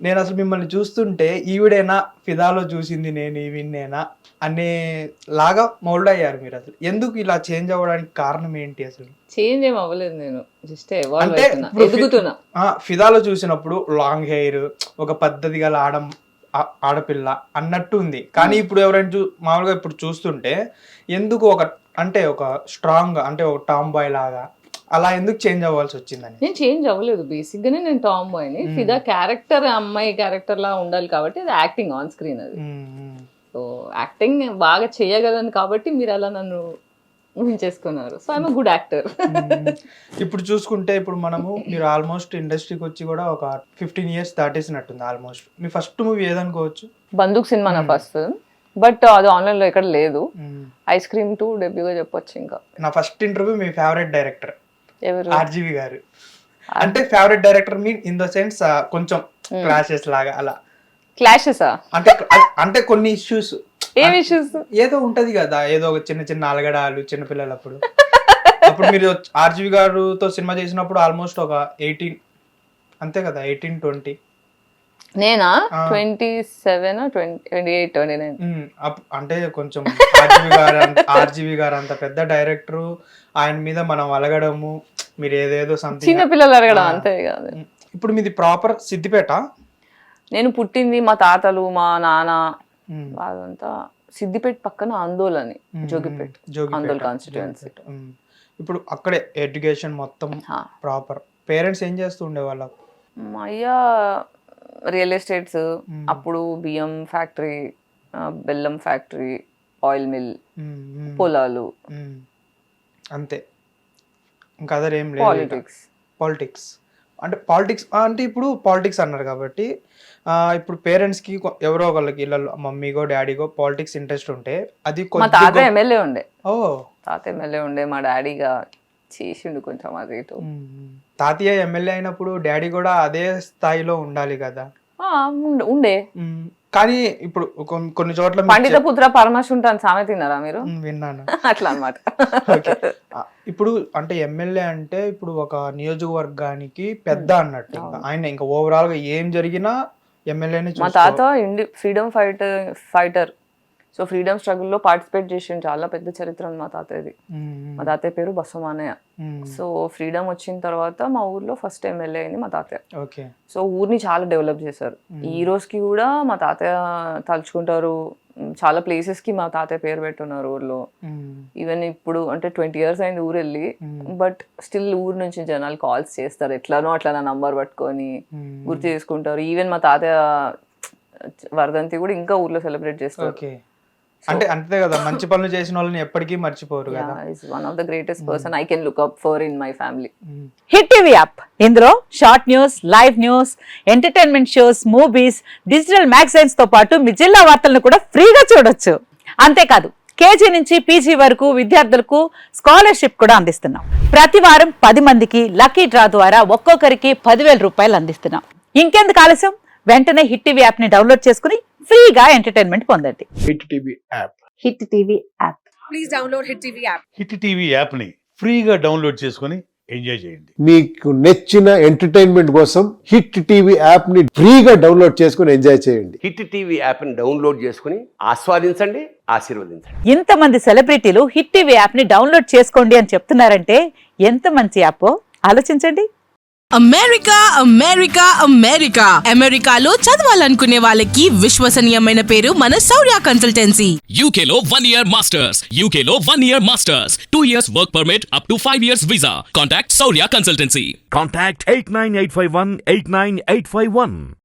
నేను అసలు మిమ్మల్ని చూస్తుంటే ఈవిడేనా ఫిదాలో చూసింది నేను ఈవినేనా అనే లాగా మౌల్డ్ అయ్యారు మీరు. అసలు ఎందుకు ఇలా చేంజ్ అవ్వడానికి కారణం ఏంటి అసలు? చేంజ్ ఏం అవ్వలేదు, నేను జస్ట్ అంటే ఎదుగుతున్నా. ఫిదాలో చూసినప్పుడు లాంగ్ హెయిర్, ఒక పద్ధతి గల ఆడపిల్ల అన్నట్టు ఉంది. కానీ ఇప్పుడు ఎవరైనా మామూలుగా ఇప్పుడు చూస్తుంటే ఎందుకు ఒక స్ట్రాంగ్ అంటే ఒక టామ్ బాయ్ లాగా అలా ఎందుకు చేంజ్ అవ్వాల్సి వచ్చిందని? నేను చేంజ్ అవ్వలేదు, బేసిక్ గానే నేను టామ్ బాయ్ ని. ఫిదా క్యారెక్టర్ అమ్మాయి క్యారెక్టర్ లా ఉండాలి కాబట్టి అది యాక్టింగ్ ఆన్ స్క్రీన్. అది సో యాక్టింగ్ బాగా చేయగలను కాబట్టి మీరు అలా నన్ను ఊహించేసుకున్నారు. So I'm good actor. ఇప్పుడు చూసుకుంటే ఇప్పుడు మీరు ఆల్మోస్ట్ ఇండస్ట్రీకి వచ్చి కూడా ఒక 15 years దాటేసినట్టుంది ఆల్మోస్ట్. మీ ఫస్ట్ మూవీ ఏదనుకోవచ్చు? బందూక్ సినిమా నా ఫస్ట్ ఫిల్మ్, బట్ అది ఆన్లైన్ లో ఎక్కడ లేదు. ఐస్ క్రీమ్ 2 డెబ్యూగా చెప్పొచ్చు. ఇంకా నా ఫస్ట్ ఇంటర్వ్యూ మీ ఫేవరెట్ డైరెక్టర్ ఎవరు? ఆర్జీవి గారు. అంటే favourite director me in the sense కొంచెం క్లాషెస్ లాగా అలా. క్లాషెస్ అంటే కొన్ని ఇష్యూస్, ఏం ఇష్యూస్? ఏదో ఉంటది కదా, ఏదో ఒక చిన్న అలగడాలు చిన్నపిల్లలప్పుడు. అప్పుడు మీరు ఆర్జీవి గారితో సినిమా చేసినప్పుడు ఆల్మోస్ట్ ఒక 18 అంతే కదా, 18-20. నేనా 27 28 29. అంటే కొంచెం ఆర్జీవి గారు అంత పెద్ద డైరెక్టర్, ఆయన మీద మనం అలగడము, మీరు ఏదేదో సంథింగ్ చిన్న పిల్లలు అలగడం అంతే కాదు. ఇప్పుడు మీది ప్రాపర్ సిద్దిపేట? నేను పుట్టింది, మా తాతలు మా నాన్న వాళ్ళంతా సిద్దిపేట పక్కన ఆందోళన, జోగిపేట ఆందోళన కాన్స్టిట్యుయెన్సీ. ఇప్పుడు అక్కడే ఎడ్యుకేషన్ మొత్తం ప్రాపర్. పేరెంట్స్ ఏం చేస్తూ ఉండే వాళ్ళకు? మా అయ్య రియల్ ఎస్టేట్స్, అప్పుడు బియ్యం ఫ్యాక్టరీ, బెల్లం ఫ్యాక్టరీ, ఆయిల్ మిల్, పొలాలు, అంతే. ఇంకా అదర్ ఏం లేదు. పాలిటిక్స్ అంటే ఇప్పుడు పాలిటిక్స్ అన్నారు కాబట్టి ఇప్పుడు పేరెంట్స్ కి ఎవరో ఒకళ్ళకి ఇళ్ళలో మమ్మీగో డాడీగో పాలిటిక్స్ ఇంట్రెస్ట్ ఉంటే అది మా తాత ఎమ్మెల్యే ఉండే. తాత ఎమ్మెల్యే ఉండే, మా డాడీగా చేసిండు కొంచెం అది ఇటు. తాతయ్య ఎమ్మెల్యే అయినప్పుడు డాడీ కూడా అదే స్థాయిలో ఉండాలి కదా? ఉండే. కానీ ఇప్పుడు కొన్ని చోట్ల పండిత పుత్ర పరమశుంఠ అని సామెత తిన్నారా మీరు? విన్నాను. అట్లా అన్నమాట. ఇప్పుడు అంటే ఎమ్మెల్యే అంటే ఇప్పుడు ఒక నియోజకవర్గానికి పెద్ద అన్నట్టు. ఆయన ఇంకా ఓవరాల్ గా ఏం జరిగినా ఎమ్మెల్యేనే. మా తాత freedom fighter, so freedom struggle లో పార్టిసిపేట్ చేసిండు. చాలా పెద్ద చరిత్ర ఉంది మా తాతయ్యది. మా తాతయ్య పేరు బసవమానయ్య. సో ఫ్రీడమ్ వచ్చిన తర్వాత మా ఊర్లో ఫస్ట్ ఎమ్మెల్యే అయింది మా తాతయ్య. సో ఊరిని చాలా డెవలప్ చేశారు. ఈ రోజుకి కూడా మా తాతయ్య తలుచుకుంటారు. చాలా ప్లేసెస్ కి మా తాతయ్య పేరు పెట్టున్నారు ఊర్లో. ఈవెన్ ఇప్పుడు అంటే 20 years అయింది ఊరు వెళ్ళి, బట్ స్టిల్ ఊరు నుంచి జనాలు కాల్స్ చేస్తారు, ఎట్లానో అట్లా నా నంబర్ పట్టుకొని గుర్తు చేసుకుంటారు. ఈవెన్ మా తాతయ్య వర్ధంతి కూడా ఇంకా ఊర్లో సెలబ్రేట్ చేస్తారు. అంటే అంతే కదా, మంచి పనులు చేసిన వాళ్ళని ఎప్పటికీ మర్చిపోరు కదా. One of the greatest person I can look up for in my family. Hit TV app, ఇందులో short news, live news, entertainment shows, movies, digital magazines తో పాటు మీ జిల్లా వార్తలను కూడా ఫ్రీగా చూడొచ్చు. అంతేకాదు కేజీ నుంచి పీజీ వరకు విద్యార్థులకు స్కాలర్షిప్ కూడా అందిస్తున్నాం. ప్రతి వారం 10 మందికి లక్కీ డ్రా ద్వారా ఒక్కొక్కరికి 10,000 రూపాయలు అందిస్తున్నాం. ఇంకెందుకు ఆలస్యం, వెంటనే హిట్ టీవీ యాప్ ని డౌన్లోడ్ చేసుకుని ఫ్రీగా ఎంటర్టైన్మెంట్ పొందండి. Hit TV app. Hit TV app. Please download hit TV app. Hit TV app ని ఫ్రీగా డౌన్లోడ్ చేసుకుని ఎంజాయ్ చేయండి. మీకు నచ్చిన ఎంటర్టైన్మెంట్ కోసం హిట్ టీవీ యాప్ ని ఫ్రీగా డౌన్లోడ్ చేసుకుని ఎంజాయ్ చేయండి. హిట్ టీవీ యాప్ ని డౌన్లోడ్ చేసుకుని ఆస్వాదించండి, ఆశీర్వదించండి. ఇంతమంది సెలబ్రిటీలు హిట్ టీవీ యాప్ ని డౌన్లోడ్ చేసుకోండి అని చెప్తున్నారంటే ఎంత మంచి యాప్ ఆలోచించండి. అమెరికా అమెరికా అమెరికా అమెరికాలో చదవాలనుకునే వాళ్ళకి విశ్వసనీయమైన పేరు మన శౌర్య కన్సల్టెన్సీ. UK లో 1 year masters, UK లో 1 year masters, 2 years work permit up to 5 years visa. Contact Saurya Consultancy. Contact 89851 89851.